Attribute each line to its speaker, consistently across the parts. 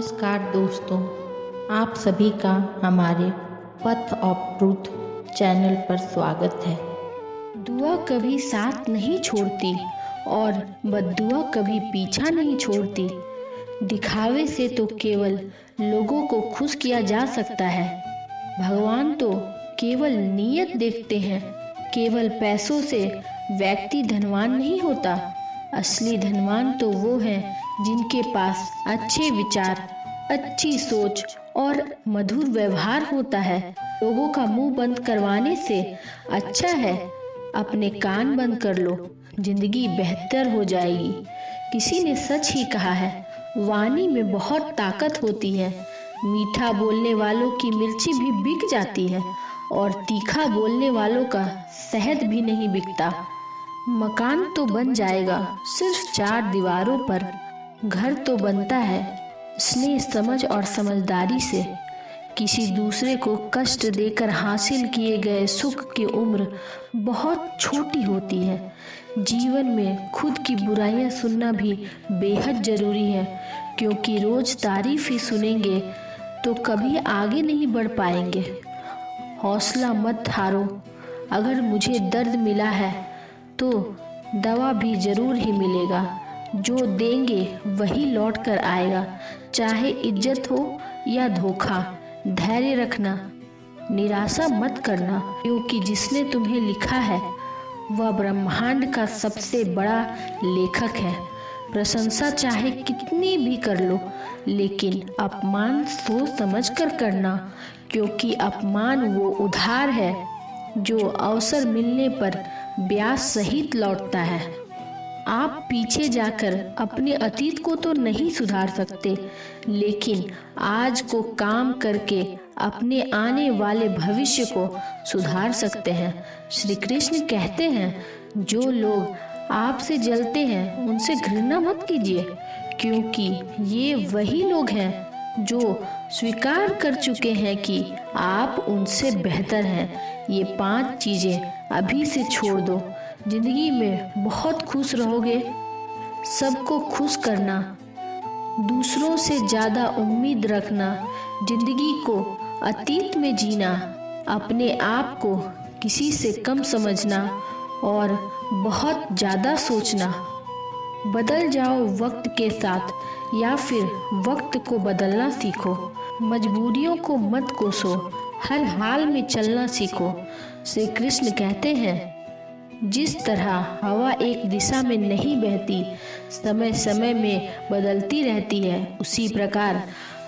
Speaker 1: नमस्कार दोस्तों, आप सभी का हमारे पथ ऑफ ट्रूथ चैनल पर स्वागत है।
Speaker 2: दुआ कभी साथ नहीं छोड़ती और बद्दुआ कभी पीछा नहीं छोड़ती। दिखावे से तो केवल लोगों को खुश किया जा सकता है। भगवान तो केवल नीयत देखते हैं। केवल पैसों से व्यक्ति धनवान नहीं होता। असली धनवान तो वो हैं जिनके पास अच्छे विचार, अच्छी सोच और मधुर व्यवहार होता है। लोगों का मुंह बंद करवाने से अच्छा है अपने कान बंद कर लो, जिंदगी बेहतर हो जाएगी। किसी ने सच ही कहा है, वाणी में बहुत ताकत होती है। मीठा बोलने वालों की मिर्ची भी बिक जाती है और तीखा बोलने वालों का शहद भी नहीं बिकता। मकान तो बन जाएगा सिर्फ 4 दीवारों पर, घर तो बनता है स्नेह, समझ और समझदारी से। किसी दूसरे को कष्ट देकर हासिल किए गए सुख की उम्र बहुत छोटी होती है। जीवन में खुद की बुराइयां सुनना भी बेहद जरूरी है, क्योंकि रोज तारीफ ही सुनेंगे तो कभी आगे नहीं बढ़ पाएंगे। हौसला मत हारो। अगर मुझे दर्द मिला है तो दवा भी जरूर ही मिलेगा। जो देंगे वही लौट कर आएगा, चाहे इज्जत हो या धोखा। धैर्य रखना, निराशा मत करना, क्योंकि जिसने तुम्हें लिखा है वह ब्रह्मांड का सबसे बड़ा लेखक है। प्रशंसा चाहे कितनी भी कर लो, लेकिन अपमान सोच समझ कर करना, क्योंकि अपमान वो उधार है जो अवसर मिलने पर ब्याज सहित लौटता है। आप पीछे जाकर अपने अतीत को तो नहीं सुधार सकते, लेकिन आज को काम करके अपने आने वाले भविष्य को सुधार सकते हैं। श्री कृष्ण कहते हैं, जो लोग आपसे जलते हैं उनसे घृणा मत कीजिए, क्योंकि ये वही लोग हैं जो स्वीकार कर चुके हैं कि आप उनसे बेहतर हैं। ये 5 चीजें अभी से छोड़ दो, जिंदगी में बहुत खुश रहोगे। सबको खुश करना, दूसरों से ज्यादा उम्मीद रखना, जिंदगी को अतीत में जीना, अपने आप को किसी से कम समझना और बहुत ज्यादा सोचना। बदल जाओ वक्त के साथ या फिर वक्त को बदलना सीखो। मजबूरियों को मत कोसो, हर हाल में चलना सीखो। श्री कृष्ण कहते हैं, जिस तरह हवा एक दिशा में नहीं बहती, समय समय में बदलती रहती है, उसी प्रकार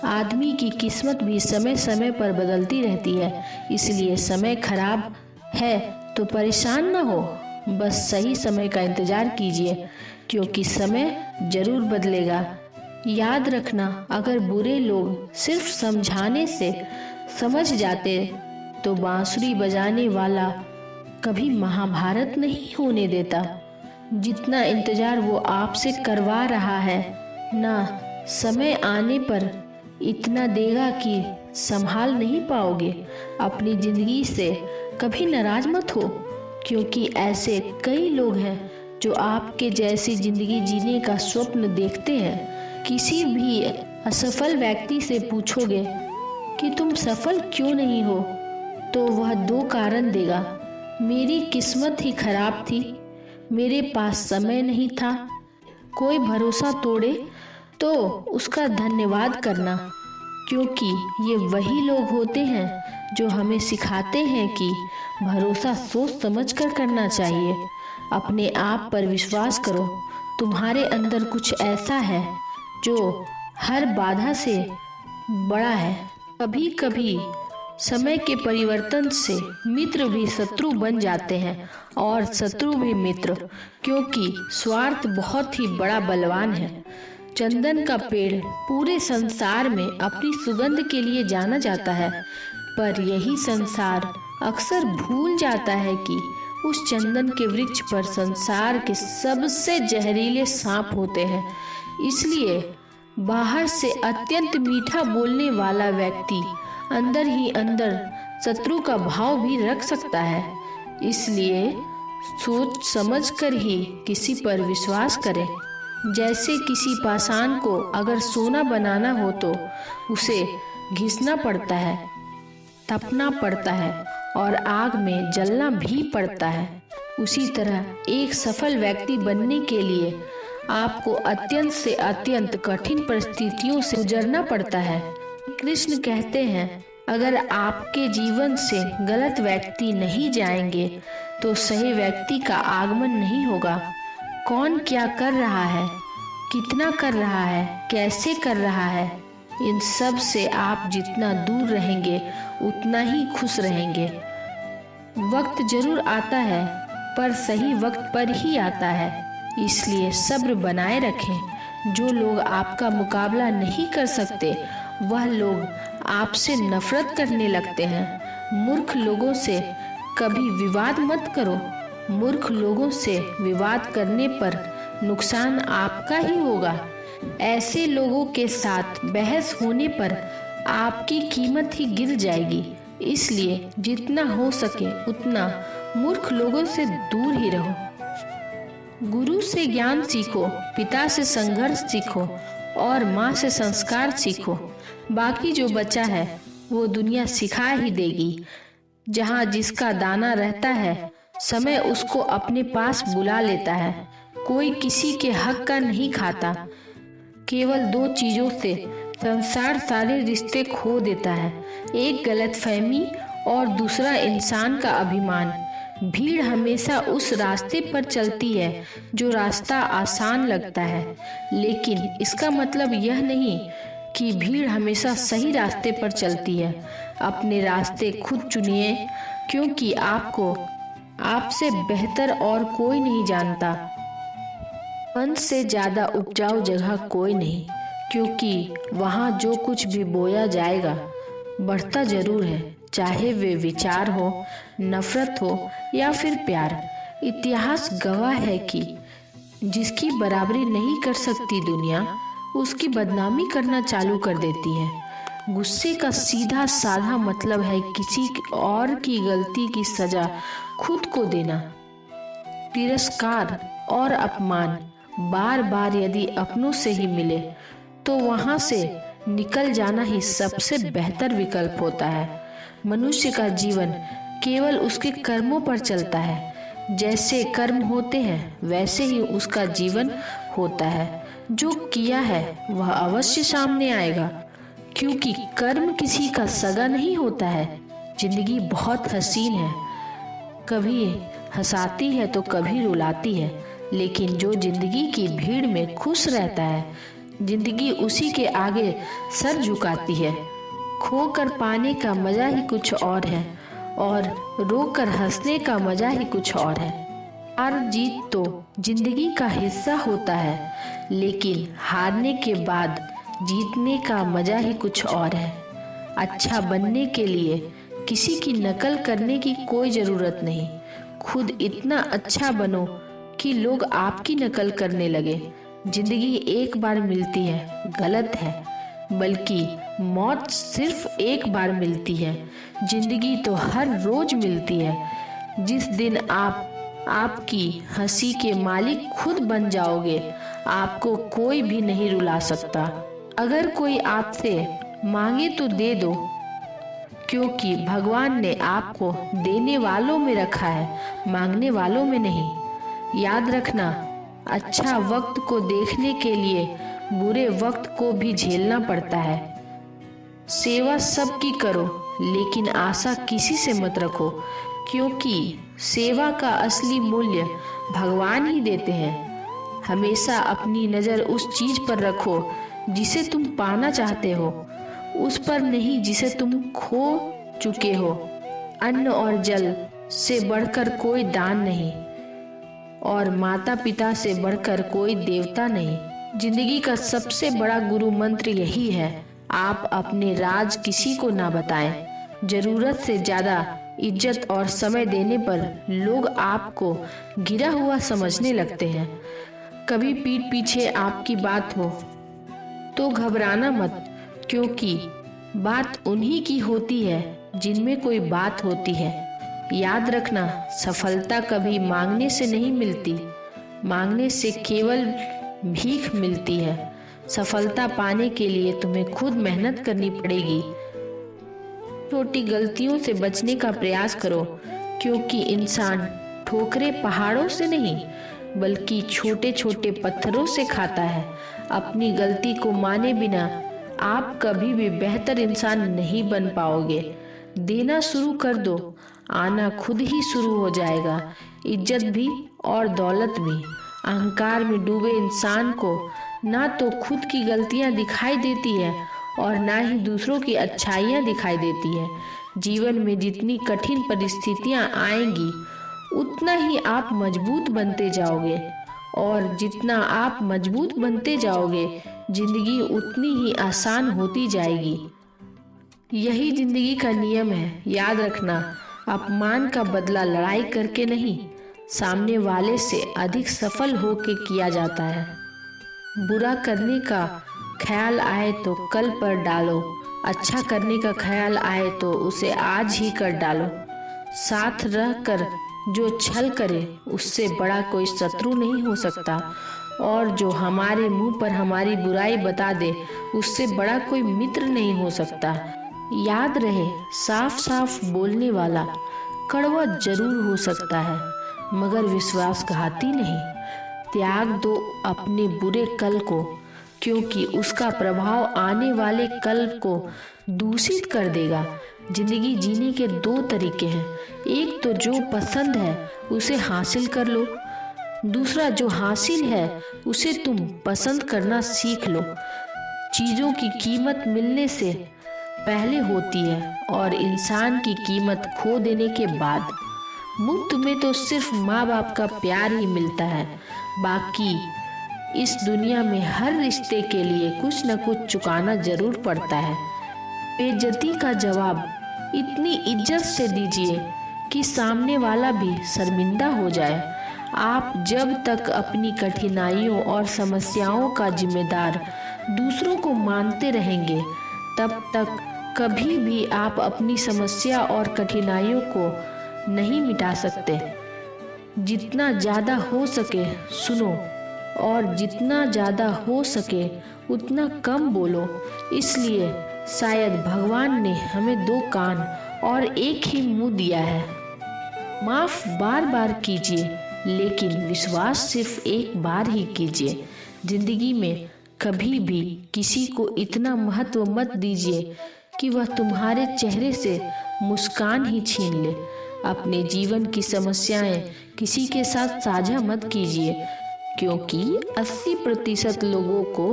Speaker 2: आदमी की किस्मत भी समय समय पर बदलती रहती है। इसलिए समय खराब है तो परेशान ना हो, बस सही समय का इंतजार कीजिए, क्योंकि समय जरूर बदलेगा। याद रखना, अगर बुरे लोग सिर्फ समझाने से समझ जाते तो बांसुरी बजाने वाला कभी महाभारत नहीं होने देता। जितना इंतजार वो आपसे करवा रहा है ना, समय आने पर इतना देगा कि संभाल नहीं पाओगे। अपनी जिंदगी से कभी नाराज मत हो, क्योंकि ऐसे कई लोग हैं जो आपके जैसी जिंदगी जीने का स्वप्न देखते हैं। किसी भी असफल व्यक्ति से पूछोगे कि तुम सफल क्यों नहीं हो, तो वह 2 कारण देगा। मेरी किस्मत ही खराब थी, मेरे पास समय नहीं था। कोई भरोसा तोड़े तो उसका धन्यवाद करना, क्योंकि ये वही लोग होते हैं जो हमें सिखाते हैं कि भरोसा सोच समझ कर करना चाहिए। अपने आप पर विश्वास करो, तुम्हारे अंदर कुछ ऐसा है जो हर बाधा से बड़ा है। कभी कभी समय के परिवर्तन से मित्र भी शत्रु बन जाते हैं और शत्रु भी मित्र, क्योंकि स्वार्थ बहुत ही बड़ा बलवान है। चंदन का पेड़ पूरे संसार में अपनी सुगंध के लिए जाना जाता है, पर यही संसार अक्सर भूल जाता है कि उस चंदन के वृक्ष पर संसार के सबसे जहरीले सांप होते हैं। इसलिए बाहर से अत्यंत मीठा बोलने वाला व्यक्ति अंदर ही अंदर शत्रु का भाव भी रख सकता है। इसलिए सोच समझ कर ही किसी पर विश्वास करें। जैसे किसी पाषाण को अगर सोना बनाना हो तो उसे घिसना पड़ता है, तपना पड़ता है और आग में जलना भी पड़ता है। उसी तरह एक सफल व्यक्ति बनने के लिए आपको अत्यंत से अत्यंत कठिन परिस्थितियों से गुजरना पड़ता है। कृष्ण कहते हैं, अगर आपके जीवन से गलत व्यक्ति नहीं जाएंगे तो सही व्यक्ति का आगमन नहीं होगा। कौन क्या कर रहा है, कितना कर रहा है, कैसे कर रहा है, इन सब से आप जितना दूर रहेंगे उतना ही खुश रहेंगे। वक्त जरूर आता है पर सही वक्त पर ही आता है, इसलिए सब्र बनाए रखें। जो लोग आपका मुकाबला नहीं कर सकते वह लोग आपसे नफरत करने लगते हैं। मूर्ख लोगों से कभी विवाद मत करो। मूर्ख लोगों से विवाद करने पर नुकसान आपका ही होगा। ऐसे लोगों के साथ बहस होने पर आपकी कीमत ही गिर जाएगी। इसलिए जितना हो सके उतना मूर्ख लोगों से दूर ही रहो। गुरु से ज्ञान सीखो, पिता से संघर्ष सीखो और माँ से संस्कार सीखो। बाकी जो बचा है वो दुनिया सिखा ही देगी। जहाँ जिसका दाना रहता है समय उसको अपने पास बुला लेता है। कोई किसी के हक का नहीं खाता। केवल दो चीजों से संसार सारे रिश्ते खो देता है, एक गलतफहमी और दूसरा इंसान का अभिमान। भीड़ हमेशा उस रास्ते पर चलती है जो रास्ता आसान लगता है, लेकिन इसका मतलब यह नहीं कि भीड़ हमेशा सही रास्ते पर चलती है। अपने रास्ते खुद चुनिए, क्योंकि आपको आपसे बेहतर और कोई नहीं जानता। मन से ज्यादा उपजाऊ जगह कोई नहीं, क्योंकि वहाँ जो कुछ भी बोया जाएगा बढ़ता जरूर है, चाहे वे विचार हो, नफरत हो या फिर प्यार। इतिहास गवाह है कि जिसकी बराबरी नहीं कर सकती दुनिया, उसकी बदनामी करना चालू कर देती है। गुस्से का सीधा साधा मतलब है किसी और की गलती की सजा खुद को देना। तिरस्कार और अपमान बार बार यदि अपनों से ही मिले तो वहां से निकल जाना ही सबसे बेहतर विकल्प होता है। मनुष्य का जीवन केवल उसके कर्मों पर चलता है। जैसे कर्म होते हैं वैसे ही उसका जीवन होता है। जो किया है वह अवश्य सामने आएगा, क्योंकि कर्म किसी का सगा नहीं होता है। जिंदगी बहुत हसीन है, कभी हंसाती है तो कभी रुलाती है, लेकिन जो जिंदगी की भीड़ में खुश रहता है, जिंदगी उसी के आगे सर झुकाती है। खोकर पाने का मजा ही कुछ और है और रोकर हंसने का मजा ही कुछ और है। हार जीत तो जिंदगी का हिस्सा होता है, लेकिन हारने के बाद जीतने का मजा ही कुछ और है। अच्छा बनने के लिए किसी की नकल करने की कोई जरूरत नहीं। खुद इतना अच्छा बनो कि लोग आपकी नकल करने लगे। जिंदगी एक बार मिलती है गलत है, बल्कि मौत सिर्फ एक बार मिलती है। जिंदगी तो हर रोज मिलती है। जिस दिन आप आपकी हंसी के मालिक खुद बन जाओगे, आपको कोई भी नहीं रुला सकता। अगर कोई आपसे मांगे तो दे दो, क्योंकि भगवान ने आपको देने वालों में रखा है, मांगने वालों में नहीं। याद रखना, अच्छा वक्त को देखने के लिए बुरे वक्त को भी झेलना पड़ता है। सेवा सबकी करो, लेकिन आशा किसी से मत रखो, क्योंकि सेवा का असली मूल्य भगवान ही देते हैं। हमेशा अपनी नज़र उस चीज पर रखो जिसे तुम पाना चाहते हो, उस पर नहीं जिसे तुम खो चुके हो। अन्न और जल से बढ़कर कोई दान नहीं, और माता पिता से बढ़कर कोई देवता नहीं। जिंदगी का सबसे बड़ा गुरु मंत्र यही है, आप अपने राज किसी को ना बताएं। जरूरत से ज्यादा इज्जत और समय देने पर लोग आपको गिरा हुआ समझने लगते हैं। कभी पीठ पीछे आपकी बात हो तो घबराना मत, क्योंकि बात उन्हीं की होती है जिनमें कोई बात होती है। याद रखना, सफलता कभी मांगने से नहीं मिलती, मांगने से केवल भीख मिलती है। सफलता पाने के लिए तुम्हें खुद मेहनत करनी पड़ेगी। छोटी गलतियों से बचने का प्रयास करो, क्योंकि इंसान ठोकरें पहाड़ों से नहीं बल्कि छोटे छोटे पत्थरों से खाता है। अपनी गलती को माने बिना आप कभी भी बेहतर इंसान नहीं बन पाओगे। देना शुरू कर दो, आना खुद ही शुरू हो जाएगा, इज्जत भी और दौलत भी। अहंकार में डूबे इंसान को ना तो खुद की गलतियां दिखाई देती है और ना ही दूसरों की अच्छाइयां दिखाई देती है। जीवन में जितनी कठिन परिस्थितियां आएंगी उतना ही आप मजबूत बनते जाओगे, और जितना आप मजबूत बनते जाओगे जिंदगी उतनी ही आसान होती जाएगी। यही जिंदगी का नियम है। याद रखना, अपमान का बदला लड़ाई करके नहीं, सामने वाले से अधिक सफल होके किया जाता है। बुरा करने का ख्याल आए तो कल पर डालो, अच्छा करने का ख्याल आए तो उसे आज ही कर डालो। साथ रहकर जो छल करे उससे बड़ा कोई शत्रु नहीं हो सकता, और जो हमारे मुंह पर हमारी बुराई बता दे उससे बड़ा कोई मित्र नहीं हो सकता। याद रहे, साफ साफ बोलने वाला कड़वा जरूर हो सकता है मगर विश्वासघाती नहीं। त्याग दो अपने बुरे कल को, क्योंकि उसका प्रभाव आने वाले कल को दूषित कर देगा। जिंदगी जीने के दो तरीके हैं, एक तो जो पसंद है उसे हासिल कर लो, दूसरा जो हासिल है उसे तुम पसंद करना सीख लो। चीजों की कीमत मिलने से पहले होती है और इंसान की कीमत खो देने के बाद। मुफ्त में तो सिर्फ माँ बाप का प्यार ही मिलता है, बाकी इस दुनिया में हर रिश्ते के लिए कुछ न कुछ चुकाना जरूर पड़ता है। बेइज्जती का जवाब इतनी इज्जत से दीजिए कि सामने वाला भी शर्मिंदा हो जाए। आप जब तक अपनी कठिनाइयों और समस्याओं का जिम्मेदार दूसरों को मानते रहेंगे तब तक कभी भी आप अपनी समस्या और कठिनाइयों को नहीं मिटा सकते। जितना ज़्यादा हो सके सुनो, और जितना ज़्यादा हो सके उतना कम बोलो। इसलिए शायद भगवान ने हमें दो कान और एक ही मुंह दिया है। माफ़ बार बार कीजिए, लेकिन विश्वास सिर्फ एक बार ही कीजिए। जिंदगी में कभी भी किसी को इतना महत्व मत दीजिए कि वह तुम्हारे चेहरे से मुस्कान ही छीन ले। अपने जीवन की समस्याएं किसी के साथ साझा मत कीजिए, क्योंकि 80% लोगों को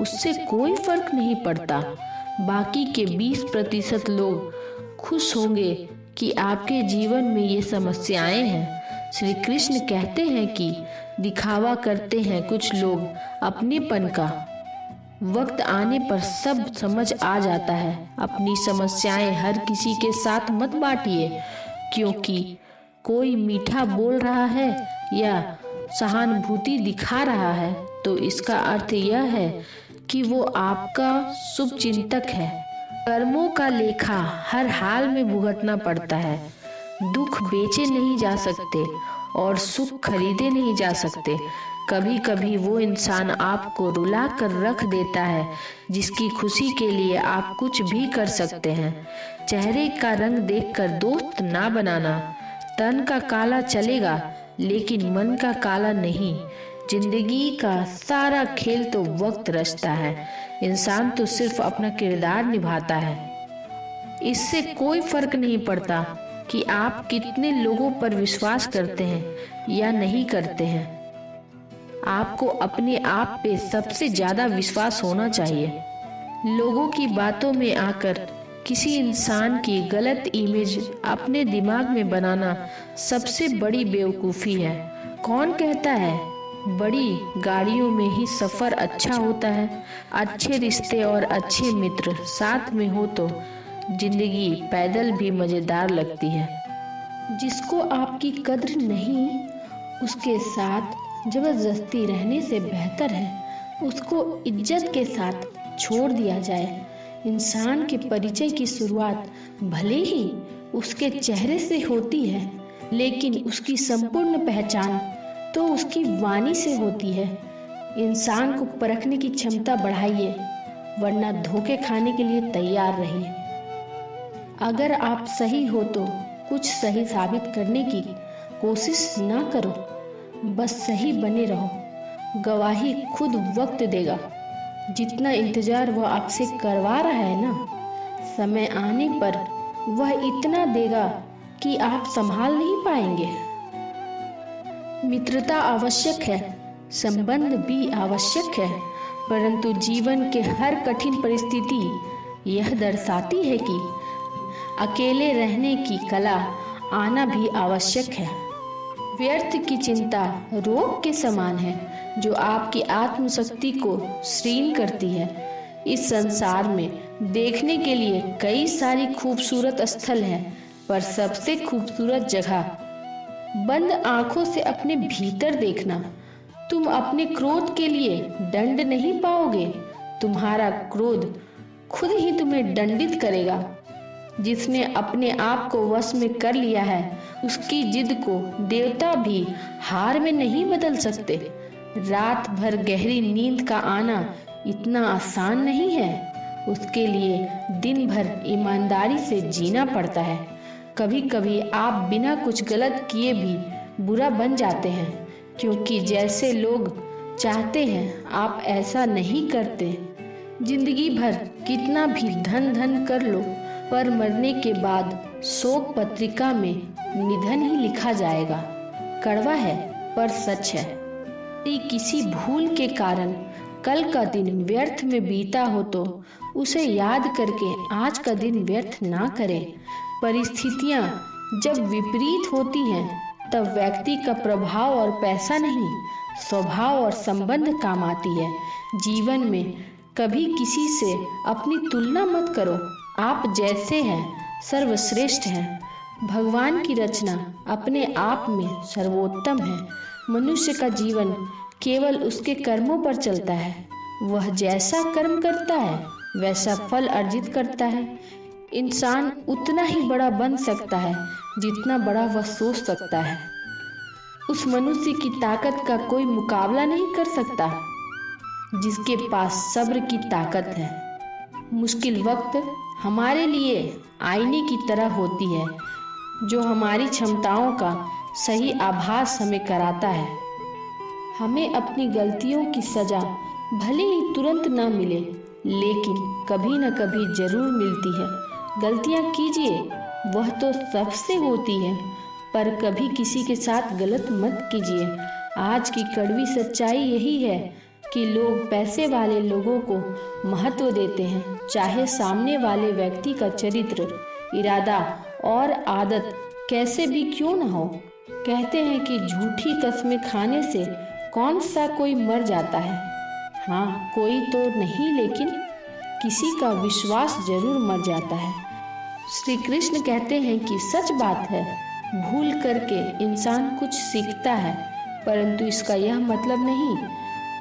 Speaker 2: उससे कोई फर्क नहीं पड़ता। बाकी के 20% लोग खुश होंगे कि आपके जीवन में ये समस्याएं हैं। श्री कृष्ण कहते हैं कि दिखावा करते हैं कुछ लोग अपनेपन का, वक्त आने पर सब समझ आ जाता है। अपनी समस्याएं हर किसी के साथ मत बांटिए, क्योंकि कोई मीठा बोल रहा है या सहानुभूति दिखा रहा है तो इसका अर्थ यह है कि वो आपका शुभ चिंतक है। कर्मों का लेखा हर हाल में भुगतना पड़ता है। दुख बेचे नहीं जा सकते और सुख खरीदे नहीं जा सकते। कभी कभी वो इंसान आपको रुला कर रख देता है जिसकी खुशी के लिए आप कुछ भी कर सकते हैं। चेहरे का रंग देखकर दोस्त ना बनाना। तन का काला चलेगा लेकिन मन का काला नहीं। जिंदगी का सारा खेल तो वक्त रचता है, इंसान तो सिर्फ अपना किरदार निभाता है। इससे कोई फर्क नहीं पड़ता कि आप कितने लोगों पर विश्वास करते हैं या नहीं करते हैं। आपको अपने आप पे सबसे ज्यादा विश्वास होना चाहिए। लोगों की बातों में आकर किसी इंसान की गलत इमेज अपने दिमाग में बनाना सबसे बड़ी बेवकूफ़ी है। कौन कहता है बड़ी गाड़ियों में ही सफ़र अच्छा होता है? अच्छे रिश्ते और अच्छे मित्र साथ में हो तो जिंदगी पैदल भी मज़ेदार लगती है।
Speaker 1: जिसको आपकी कद्र नहीं, उसके साथ जबरदस्ती रहने से बेहतर है उसको इज्जत के साथ छोड़ दिया जाए। इंसान के परिचय की शुरुआत भले ही उसके चेहरे से होती है, लेकिन उसकी संपूर्ण पहचान तो उसकी वाणी से होती है। इंसान को परखने की क्षमता बढ़ाइए, वरना धोखे खाने के लिए तैयार रहिए। अगर आप सही हो तो कुछ सही साबित करने की कोशिश ना करो, बस सही बने रहो। गवाही खुद वक्त देगा। जितना इंतजार वह आपसे करवा रहा है ना, समय आने पर वह इतना देगा कि आप संभाल नहीं पाएंगे। मित्रता आवश्यक है, संबंध भी आवश्यक है, परंतु जीवन के हर कठिन परिस्थिति यह दर्शाती है कि अकेले रहने की कला आना भी आवश्यक है। व्यर्थ की चिंता रोग के समान है जो आपकी आत्मशक्ति को क्षीण करती है। इस संसार में देखने के लिए कई सारी खूबसूरत स्थल हैं, पर सबसे खूबसूरत जगह बंद आंखों से अपने भीतर देखना। तुम अपने क्रोध के लिए दंड नहीं पाओगे, तुम्हारा क्रोध खुद ही तुम्हें दंडित करेगा। जिसने अपने आप को वश में कर लिया है, उसकी जिद को देवता भी हार में नहीं बदल सकते। रात भर गहरी नींद का आना इतना आसान नहीं है, उसके लिए दिन भर ईमानदारी से जीना पड़ता है। कभी कभी आप बिना कुछ गलत किए भी बुरा बन जाते हैं, क्योंकि जैसे लोग चाहते हैं आप ऐसा नहीं करते। जिंदगी भर कितना भी धन धन कर लो, पर मरने के बाद शोक पत्रिका में निधन ही लिखा जाएगा। कड़वा है पर सच है। किसी भूल के कारण कल का दिन व्यर्थ में बीता हो तो उसे याद करके आज का दिन व्यर्थ ना करें। परिस्थितियां जब विपरीत होती हैं, तब व्यक्ति का प्रभाव और पैसा नहीं, स्वभाव और संबंध काम आती है। जीवन में कभी किसी से अपनी तुलना मत करो। आप जैसे हैं सर्वश्रेष्ठ हैं। भगवान की रचना अपने आप में सर्वोत्तम है। मनुष्य का जीवन केवल उसके कर्मों पर चलता है। वह जैसा कर्म करता है वैसा फल अर्जित करता है। इंसान उतना ही बड़ा बन सकता है जितना बड़ा वह सोच सकता है। उस मनुष्य की ताकत का कोई मुकाबला नहीं कर सकता जिसके पास सब्र की ताकत है। मुश्किल वक्त हमारे लिए आईने की तरह होती है, जो हमारी क्षमताओं का सही आभास हमें कराता है। हमें अपनी गलतियों की सजा भले ही तुरंत ना मिले, लेकिन कभी न कभी जरूर मिलती है। गलतियां कीजिए, वह तो सबसे होती है, पर कभी किसी के साथ गलत मत कीजिए। आज की कड़वी सच्चाई यही है कि लोग पैसे वाले लोगों को महत्व देते हैं, चाहे सामने वाले व्यक्ति का चरित्र, इरादा और आदत कैसे भी क्यों न हो। कहते हैं कि झूठी कस्में खाने से कौन सा कोई मर जाता है। हाँ, कोई तो नहीं, लेकिन किसी का विश्वास जरूर मर जाता है। श्री कृष्ण कहते हैं कि सच बात है, भूल करके इंसान कुछ सीखता है, परंतु इसका यह मतलब नहीं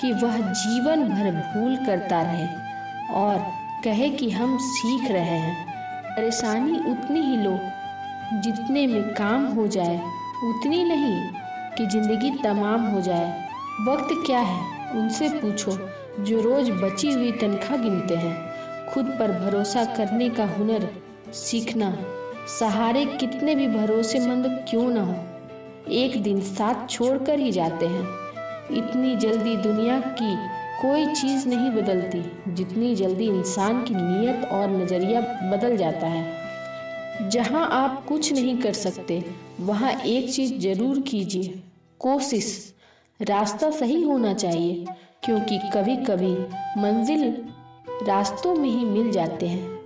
Speaker 1: कि वह जीवन भर भूल करता रहे और कहे कि हम सीख रहे हैं। परेशानी उतनी ही लो जितने में काम हो जाए, उतनी नहीं कि जिंदगी तमाम हो जाए। वक्त क्या है उनसे पूछो जो रोज बची हुई तनख्वाह गिनते हैं। खुद पर भरोसा करने का हुनर सीखना। सहारे कितने भी भरोसेमंद क्यों न हो, एक दिन साथ छोड़कर ही जाते हैं। इतनी जल्दी दुनिया की कोई चीज़ नहीं बदलती जितनी जल्दी इंसान की नीयत और नज़रिया बदल जाता है। जहाँ आप कुछ नहीं कर सकते वहाँ एक चीज़ जरूर कीजिए, कोशिश। रास्ता सही होना चाहिए, क्योंकि कभी कभी मंजिल रास्तों में ही मिल जाते हैं।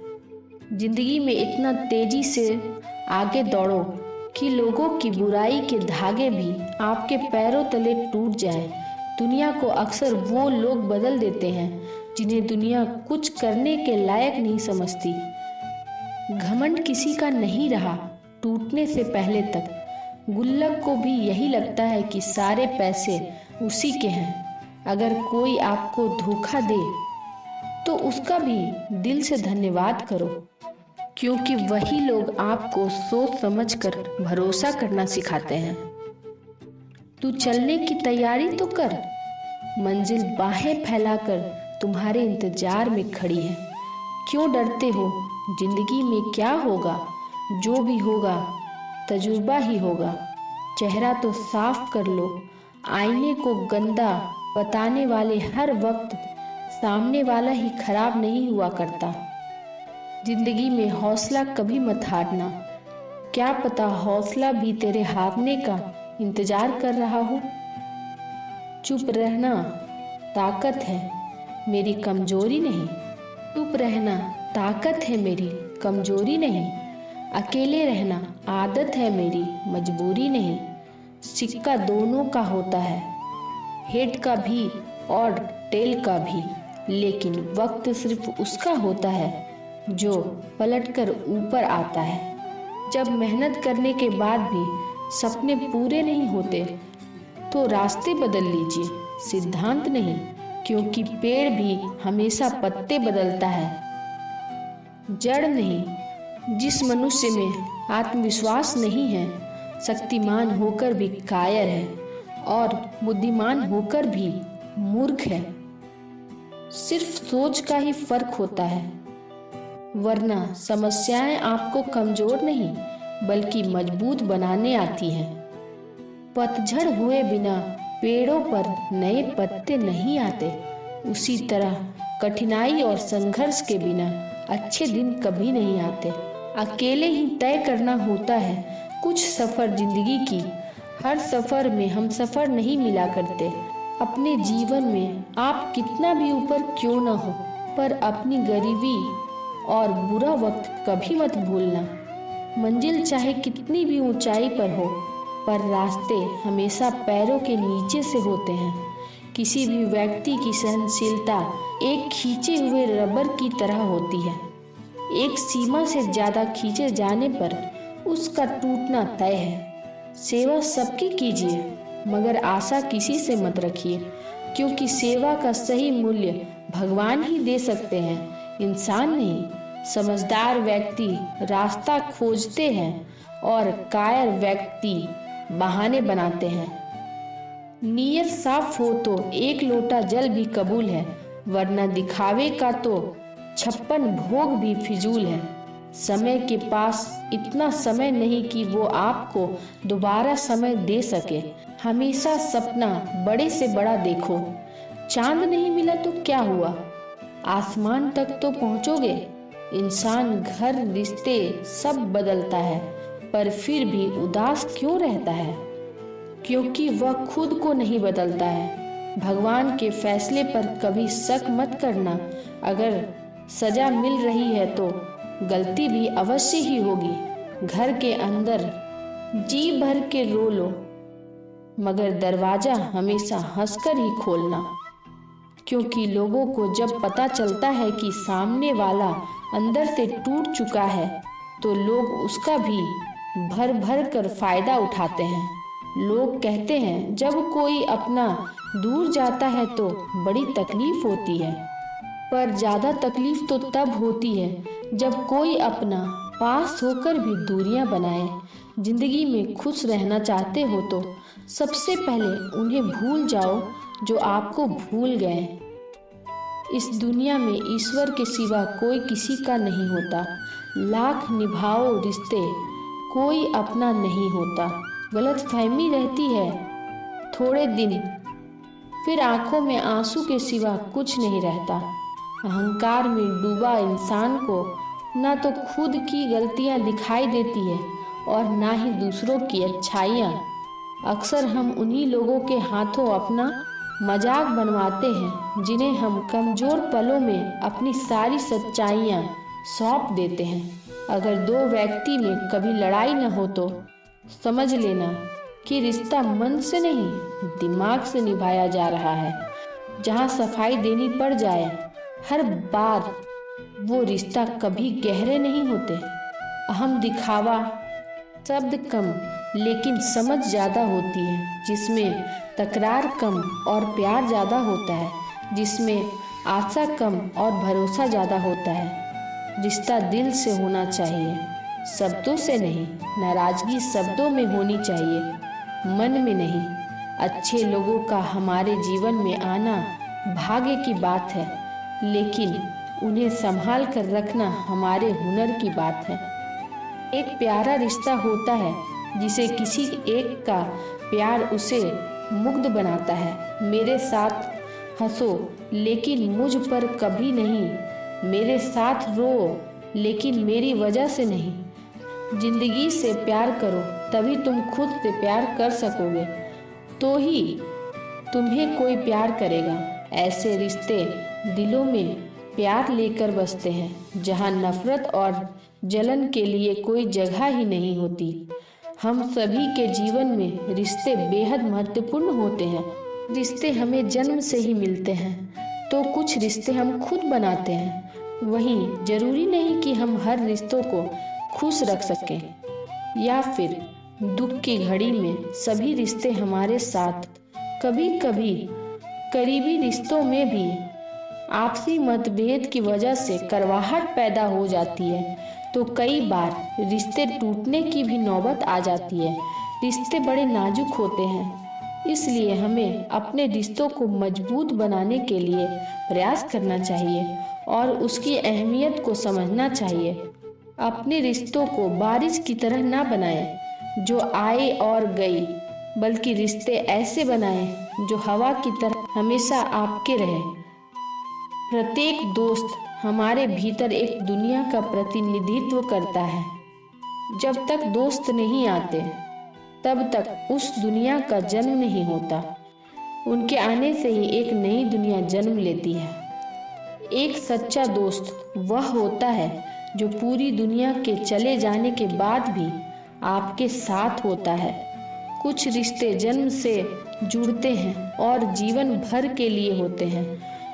Speaker 1: जिंदगी में इतना तेजी से आगे दौड़ो कि लोगों की बुराई के धागे भी आपके पैरों तले टूट जाए। दुनिया को अक्सर वो लोग बदल देते हैं जिन्हें दुनिया कुछ करने के लायक नहीं समझती। घमंड किसी का नहीं रहा टूटने से पहले तक। गुल्लक को भी यही लगता है कि सारे पैसे उसी के हैं। अगर कोई आपको धोखा दे तो उसका भी दिल से धन्यवाद करो, क्योंकि वही लोग आपको सोच समझकर भरोसा करना सिखाते हैं। तू चलने की तैयारी तो कर, मंजिल बाहें फैलाकर तुम्हारे इंतजार में खड़ी है। क्यों डरते हो? जिंदगी में क्या होगा? जो भी होगा तजुर्बा ही होगा। चेहरा तो साफ कर लो। आईने को गंदा बताने वाले हर वक्त सामने वाला ही खराब नहीं हुआ करता। जिंदगी में हौसला कभी मत हारना। क्या पता हौसला भी तेरे हारने का इंतजार कर रहा हो। चुप रहना ताकत है, मेरी कमजोरी नहीं। चुप रहना ताकत है, मेरी कमजोरी नहीं। अकेले रहना आदत है, मेरी मजबूरी नहीं। सिक्का दोनों का होता है, हेड का भी और टेल का भी, लेकिन वक्त सिर्फ उसका होता है जो पलटकर ऊपर आता है। जब मेहनत करने के बाद भी सपने पूरे नहीं होते तो रास्ते बदल लीजिए, सिद्धांत नहीं, क्योंकि पेड़ भी हमेशा पत्ते बदलता है, जड़ नहीं। जिस मनुष्य में आत्मविश्वास नहीं है, शक्तिमान होकर भी कायर है और बुद्धिमान होकर भी मूर्ख है। सिर्फ सोच का ही फर्क होता है, वरना समस्याएं आपको कमजोर नहीं बल्कि मजबूत बनाने आती हैं। पतझड़ हुए बिना पेड़ों पर नए पत्ते नहीं आते, उसी तरह कठिनाई और संघर्ष के बिना अच्छे दिन कभी नहीं आते। अकेले ही तय करना होता है कुछ सफ़र जिंदगी की। हर सफ़र में हम सफ़र नहीं मिला करते। अपने जीवन में आप कितना भी ऊपर क्यों ना हो, पर अपनी गरीबी और बुरा वक्त कभी मत भूलना। मंजिल चाहे कितनी भी ऊंचाई पर हो, पर रास्ते हमेशा पैरों के नीचे से होते हैं। किसी भी व्यक्ति की सहनशीलता एक खींचे हुए रबर की तरह होती है। एक सीमा से ज़्यादा खींचे जाने पर उसका टूटना तय है। सेवा सबकी कीजिए, मगर आशा किसी से मत रखिए, क्योंकि सेवा का सही मूल्य भगवान ही दे सकते हैं, इंसान नहीं। समझदार व्यक्ति रास्ता खोजते हैं और कायर व्यक्ति बहाने बनाते हैं। नीयत साफ हो तो एक लोटा जल भी कबूल है, वरना दिखावे का तो 56 भोग भी फिजूल है। समय के पास इतना समय नहीं कि वो आपको दोबारा समय दे सके। हमेशा सपना बड़े से बड़ा देखो। चांद नहीं मिला तो क्या हुआ, आसमान तक तो पहुंचोगे। इंसान, घर, रिश्ते सब बदलता है, पर फिर भी उदास क्यों रहता है? क्योंकि वह खुद को नहीं बदलता है। भगवान के फैसले पर कभी शक मत करना। अगर सजा मिल रही है तो गलती भी अवश्य ही होगी। घर के अंदर जी भर के रो लो, मगर दरवाजा हमेशा हंसकर ही खोलना, क्योंकि लोगों को जब पता चलता है कि सामने वाला अंदर से टूट चुका है तो लोग उसका भी भर भर कर फायदा उठाते हैं। लोग कहते हैं जब कोई अपना दूर जाता है तो बड़ी तकलीफ होती है, पर ज़्यादा तकलीफ तो तब होती है जब कोई अपना पास होकर भी दूरियां बनाए। जिंदगी में खुश रहना चाहते हो तो सबसे पहले उन्हें भूल जाओ जो आपको भूल गए। इस दुनिया में ईश्वर के सिवा कोई किसी का नहीं होता। लाख निभाओ रिश्ते, कोई अपना नहीं होता। गलतफहमी रहती है थोड़े दिन, फिर आंखों में आंसू के सिवा कुछ नहीं रहता। अहंकार में डूबा इंसान को ना तो खुद की गलतियां दिखाई देती है और ना ही दूसरों की अच्छाइयाँ। अक्सर हम उन्हीं लोगों के हाथों अपना मजाक बनवाते हैं जिन्हें हम कमज़ोर पलों में अपनी सारी सच्चाइयाँ सौंप देते हैं। अगर दो व्यक्ति में कभी लड़ाई न हो तो समझ लेना कि रिश्ता मन से नहीं दिमाग से निभाया जा रहा है। जहाँ सफाई देनी पड़ जाए हर बार, वो रिश्ता कभी गहरे नहीं होते। अहम, दिखावा, शब्द कम लेकिन समझ ज़्यादा होती है, जिसमें तकरार कम और प्यार ज़्यादा होता है, जिसमें आशा कम और भरोसा ज़्यादा होता है। रिश्ता दिल से होना चाहिए, शब्दों से नहीं। नाराज़गी शब्दों में होनी चाहिए, मन में नहीं। अच्छे लोगों का हमारे जीवन में आना भाग्य की बात है, लेकिन उन्हें संभाल कर रखना हमारे हुनर की बात है। एक प्यारा रिश्ता होता है जिसे किसी एक का प्यार उसे मुग्ध बनाता है। मेरे साथ हंसो लेकिन मुझ पर कभी नहीं, मेरे साथ रो लेकिन मेरी वजह से नहीं। जिंदगी से प्यार करो तभी तुम खुद से प्यार कर सकोगे, तो ही तुम्हें कोई प्यार करेगा। ऐसे रिश्ते दिलों में प्यार लेकर बसते हैं जहां नफरत और जलन के लिए कोई जगह ही नहीं होती। हम सभी के जीवन में रिश्ते बेहद महत्वपूर्ण होते हैं। रिश्ते हमें जन्म से ही मिलते हैं, तो कुछ रिश्ते हम खुद बनाते हैं। वहीं जरूरी नहीं कि हम हर रिश्तों को खुश रख सकें या फिर दुख की घड़ी में सभी रिश्ते हमारे साथ। कभी कभी करीबी रिश्तों में भी आपसी मतभेद की वजह से कड़वाहट पैदा हो जाती है, तो कई बार रिश्ते टूटने की भी नौबत आ जाती है। रिश्ते बड़े नाजुक होते हैं, इसलिए हमें अपने रिश्तों को मजबूत बनाने के लिए प्रयास करना चाहिए और उसकी अहमियत को समझना चाहिए। अपने रिश्तों को बारिश की तरह ना बनाएं जो आए और गई, बल्कि रिश्ते ऐसे बनाएं जो हवा की तरह हमेशा आपके रहे। प्रत्येक दोस्त हमारे भीतर एक दुनिया का प्रतिनिधित्व करता है। जब तक दोस्त नहीं आते तब तक उस दुनिया का जन्म नहीं होता। उनके आने से ही एक नई दुनिया जन्म लेती है। एक सच्चा दोस्त वह होता है जो पूरी दुनिया के चले जाने के बाद भी आपके साथ होता है। कुछ रिश्ते जन्म से जुड़ते हैं और जीवन भर के लिए होते हैं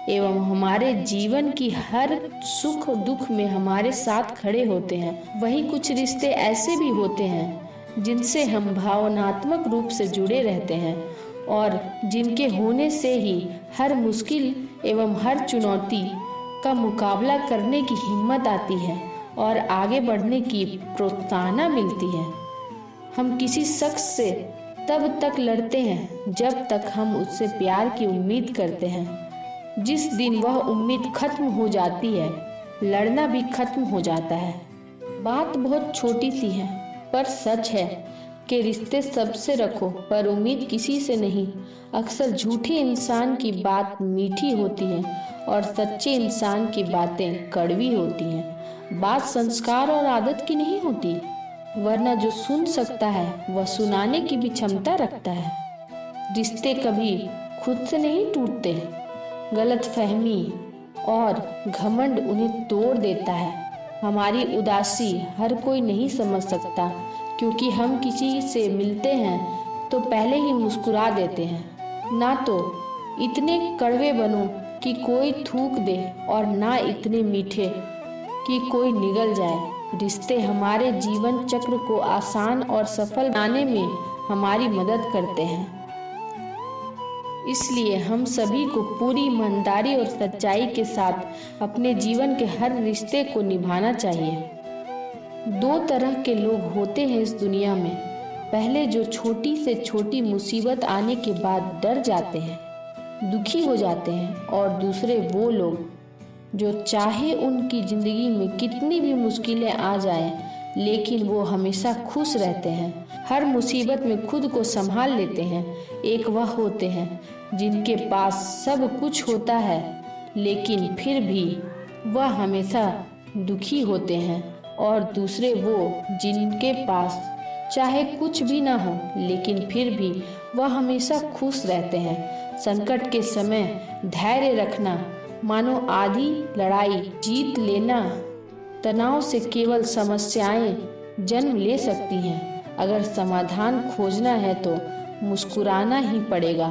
Speaker 1: एवं हमारे जीवन की हर सुख दुख में हमारे साथ खड़े होते हैं। वहीं कुछ रिश्ते ऐसे भी होते हैं जिनसे हम भावनात्मक रूप से जुड़े रहते हैं और जिनके होने से ही हर मुश्किल एवं हर चुनौती का मुकाबला करने की हिम्मत आती है और आगे बढ़ने की प्रोत्साहन मिलती है। हम किसी शख्स से तब तक लड़ते हैं जब तक हम उससे प्यार की उम्मीद करते हैं। जिस दिन वह उम्मीद खत्म हो जाती है, लड़ना भी खत्म हो जाता है। बात बहुत छोटी सी है पर सच है कि रिश्ते सबसे रखो पर उम्मीद किसी से नहीं। अक्सर झूठे इंसान की बात मीठी होती है और सच्चे इंसान की बातें कड़वी होती हैं। बात संस्कार और आदत की नहीं होती, वरना जो सुन सकता है वह सुनाने की भी क्षमता रखता है। रिश्ते कभी खुद से नहीं टूटते, गलतफहमी और घमंड उन्हें तोड़ देता है। हमारी उदासी हर कोई नहीं समझ सकता, क्योंकि हम किसी से मिलते हैं तो पहले ही मुस्कुरा देते हैं। ना तो इतने कड़वे बनो कि कोई थूक दे और ना इतने मीठे कि कोई निगल जाए। रिश्ते हमारे जीवन चक्र को आसान और सफल बनाने में हमारी मदद करते हैं। इसलिए हम सभी को पूरी ईमानदारी और सच्चाई के साथ अपने जीवन के हर रिश्ते को निभाना चाहिए। दो तरह के लोग होते हैं इस दुनिया में। पहले जो छोटी से छोटी मुसीबत आने के बाद डर जाते हैं, दुखी हो जाते हैं, और दूसरे वो लोग जो चाहे उनकी ज़िंदगी में कितनी भी मुश्किलें आ जाएं, लेकिन वो हमेशा खुश रहते हैं, हर मुसीबत में खुद को संभाल लेते हैं। एक वह होते हैं जिनके पास सब कुछ होता है लेकिन फिर भी वह हमेशा दुखी होते हैं, और दूसरे वो जिनके पास चाहे कुछ भी ना हो लेकिन फिर भी वह हमेशा खुश रहते हैं। संकट के समय धैर्य रखना मानो आधी लड़ाई जीत लेना। तनाव से केवल समस्याएं जन्म ले सकती हैं। अगर समाधान खोजना है तो मुस्कुराना ही पड़ेगा।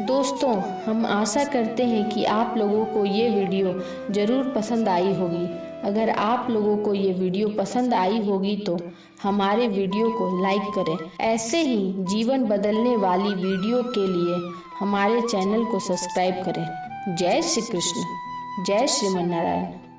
Speaker 1: दोस्तों, हम आशा करते हैं कि आप लोगों को ये वीडियो ज़रूर पसंद आई होगी। अगर आप लोगों को ये वीडियो पसंद आई होगी तो हमारे वीडियो को लाइक करें। ऐसे ही जीवन बदलने वाली वीडियो के लिए हमारे चैनल को सब्सक्राइब करें। जय श्री कृष्ण, जय श्रीमन नारायण।